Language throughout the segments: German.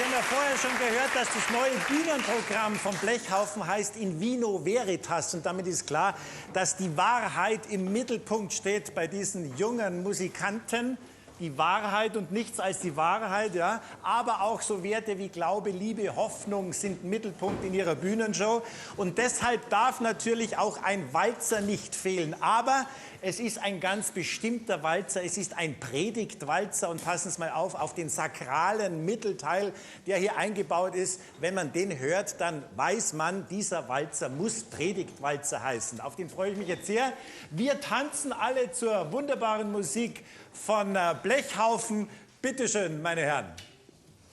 Sie haben ja vorher schon gehört, dass das neue Bühnenprogramm vom Blechhaufen heißt In Vino Veritas. Und damit ist klar, dass die Wahrheit im Mittelpunkt steht bei diesen jungen Musikanten. Die Wahrheit und nichts als die Wahrheit, ja. Aber auch so Werte wie Glaube, Liebe, Hoffnung sind Mittelpunkt in ihrer Bühnenshow. Und deshalb darf natürlich auch ein Walzer nicht fehlen. Aber es ist ein ganz bestimmter Walzer. Es ist ein Predigtwalzer. Und passen Sie mal auf den sakralen Mittelteil, der hier eingebaut ist. Wenn man den hört, dann weiß man, dieser Walzer muss Predigtwalzer heißen. Auf den freue ich mich jetzt sehr. Wir tanzen alle zur wunderbaren Musik von Blechhaufen. Bitte schön, meine Herren.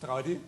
Traudi.